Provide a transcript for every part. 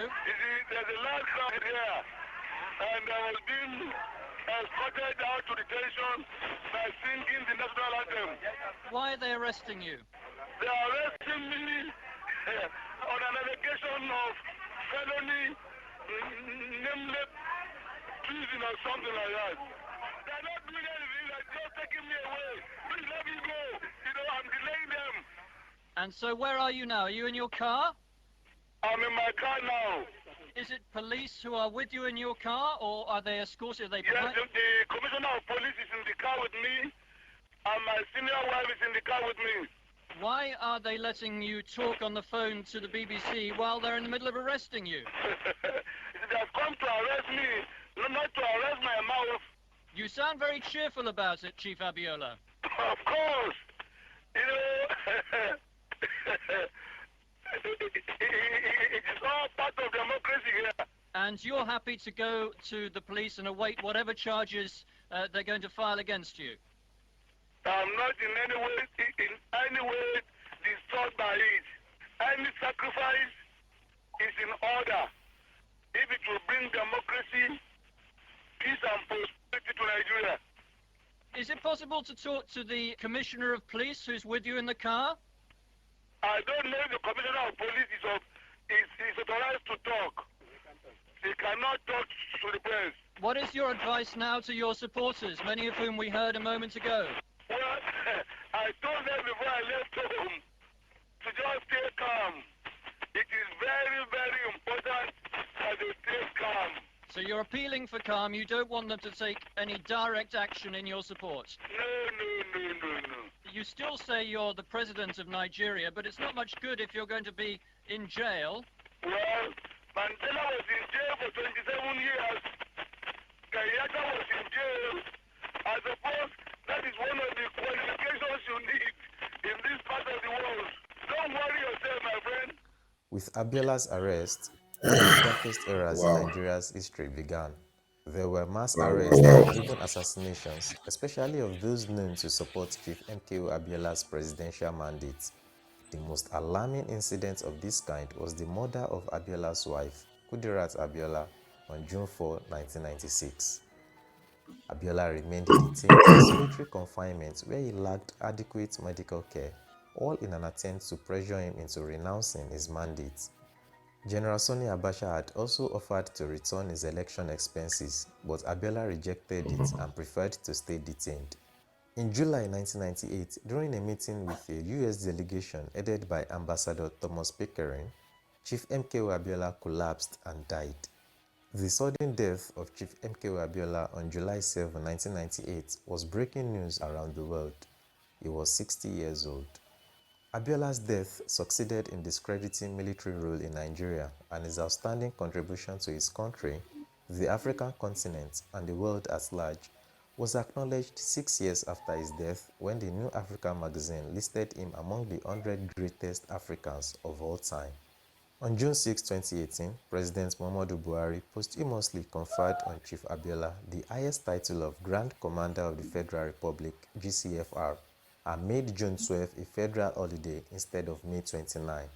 You see, there's a large crowd here, and I was being escorted out to detention by singing the national anthem. Why are they arresting you? They are arresting me on an allegation of felony, nameless treason or something like that. They're not doing anything, they're just taking me away. Please let me go. You know, I'm delaying them. And so where are you now? Are you in your car? I'm in my car now. Is it police who are with you in your car, or are they escorted? Are they Yes, the commissioner of police is in the car with me, and my senior wife is in the car with me. Why are they letting you talk on the phone to the BBC while they're in the middle of arresting you? They have come to arrest me, not to arrest my mouth. You sound very cheerful about it, Chief Abiola. Of course. You know, it is all part of democracy here. And you're happy to go to the police and await whatever charges they're going to file against you? I'm not in any way disturbed by it. Any sacrifice is in order. If it will bring democracy, peace and prosperity to Nigeria. Is it possible to talk to the Commissioner of Police who's with you in the car? I don't know if the Commissioner of Police is authorized to talk. He cannot talk to the press. What is your advice now to your supporters, many of whom we heard a moment ago? Well, I told them before I left home to just stay calm. It is very, very important that they stay calm. So you're appealing for calm. You don't want them to take any direct action in your support? No. You still say you're the president of Nigeria, but it's not much good if you're going to be in jail. Well, Mandela was in jail for 27 years. Kenyatta was in jail. I suppose that is one of the qualifications you need in this part of the world. Don't worry yourself, my friend. With Abiola's arrest, one of the darkest eras in Nigeria's history began. There were mass arrests and even assassinations, especially of those known to support Chief MKO Abiola's presidential mandate. The most alarming incident of this kind was the murder of Abiola's wife, Kudirat Abiola, on June 4, 1996. Abiola remained detained in solitary confinement where he lacked adequate medical care, all in an attempt to pressure him into renouncing his mandate. General Sani Abacha had also offered to return his election expenses, but Abiola rejected it and preferred to stay detained. In July 1998, during a meeting with a US delegation headed by Ambassador Thomas Pickering, Chief MKO Abiola collapsed and died. The sudden death of Chief MKO Abiola on July 7, 1998 was breaking news around the world. He was 60 years old. Abiola's death succeeded in discrediting military rule in Nigeria, and his outstanding contribution to his country, the African continent, and the world at large was acknowledged 6 years after his death when the New Africa magazine listed him among the 100 greatest Africans of all time. On June 6, 2018, President Muhammadu Buhari posthumously conferred on Chief Abiola the highest title of Grand Commander of the Federal Republic, GCFR, and made June 12 a federal holiday instead of May 29.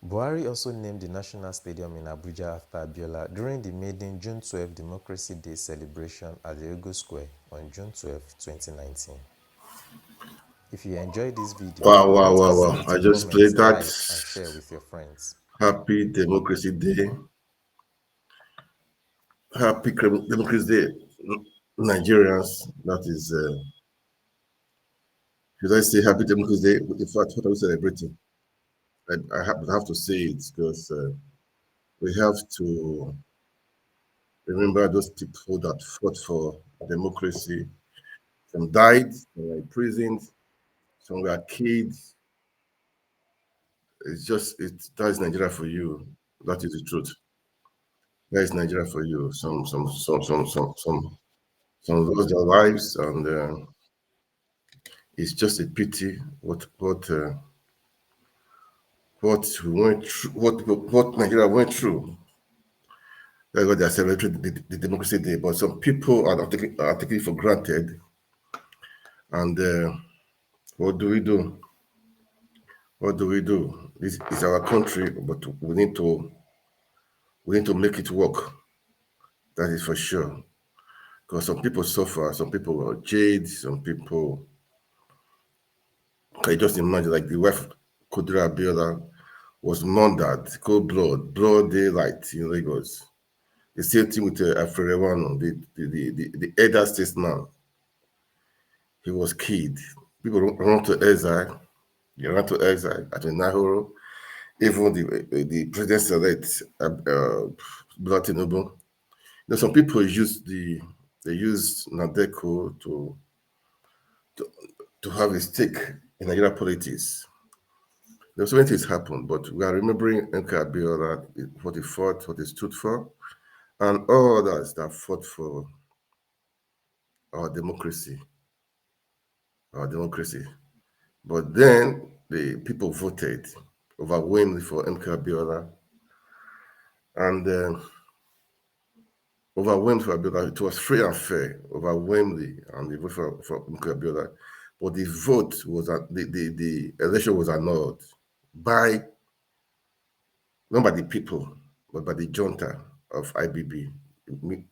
Buhari also named the National Stadium in Abuja after Abiola during the maiden June 12 Democracy Day celebration at the Ego Square on June 12, 2019. If you enjoyed this video, don't hesitate I to just comment, played that. like, and share with your friends. Happy Democracy Day. Happy Democracy Day, Nigerians. That is, should I say Happy Democracy Day? In fact, what are we celebrating? I have to say it because we have to remember those people that fought for democracy. Some died, some were imprisoned, some were kids. That is Nigeria for you. That is the truth. That is Nigeria for you. Some lost their lives, and it's just a pity what we went through, what Nigeria went through. That's why they are celebrating the Democracy Day. But some people are taking it for granted. And what do we do? What do we do? This is our country, but we We need to make it work. That is for sure. Because some people suffer, some people were jailed, some people. Can you just imagine, like the wife, Kudra Abiola, was murdered, cold blood, broad daylight in Lagos. The same thing with Afrewano, the elder statesman. He was killed. People run to exile. They ran to exile at Nahoro. Even the president-elect, Bola Tinubu. Some people use Nadeko to have a stake in Nigeria politics. There's so many things happened, but we are remembering Nka Abiola, what he fought, what he stood for, and all others that fought for our democracy, our democracy. But then the people voted overwhelmingly for Nka Abiola, and overwhelmed for Abiola. It was free and fair, overwhelmingly, and they voted for Nka Abiola. But the vote was the election was annulled by not by the people, but by the junta of IBB,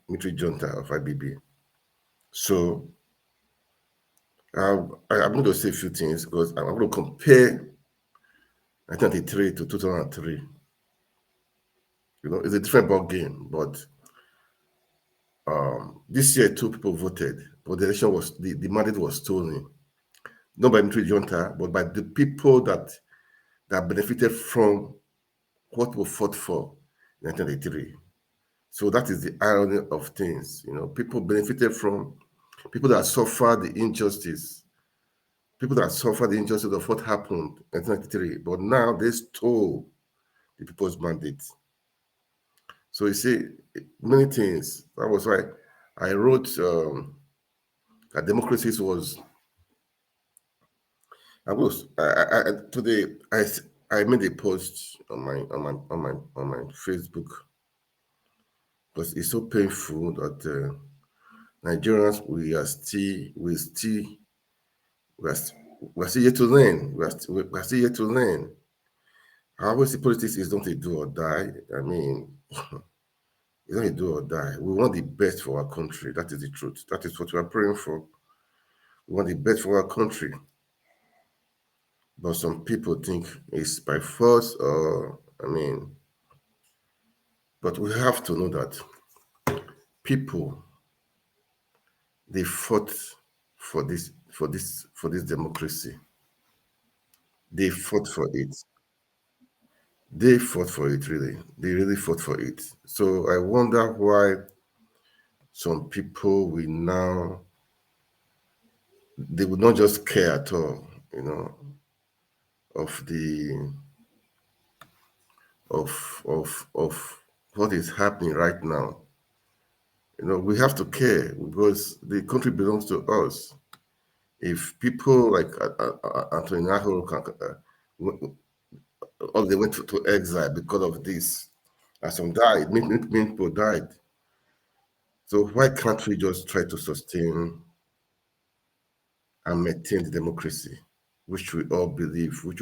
military junta of IBB. So I'm going to say a few things because I'm going to compare 1993 to 2003. It's a different ball game, but this year two people voted, but the election was the mandate was stolen, not by military junta, but by the people that benefited from what we fought for in 1983. So that is the irony of things. People benefited from people that suffered the injustice, people that suffered the injustice of what happened in 1993, but now they stole the people's mandate. So you see, many things. That was why I wrote that democracy was. Today I made a post on my Facebook because it's so painful that Nigerians we're still yet to learn. We're still yet to learn. I always say politics is not a do or die. I mean, it's not a do or die. We want the best for our country. That is the truth. That is what we are praying for. We want the best for our country. But some people think it's by force or, but we have to know that people, they fought for this democracy. They fought for it. They fought for it, really. They really fought for it. So I wonder why some people they would not just care at all, of the of what is happening right now. We have to care because the country belongs to us. If people like Anthony Nahoro they went to exile because of this, and some died, many people died. So why can't we just try to sustain and maintain the democracy, which we all believe, which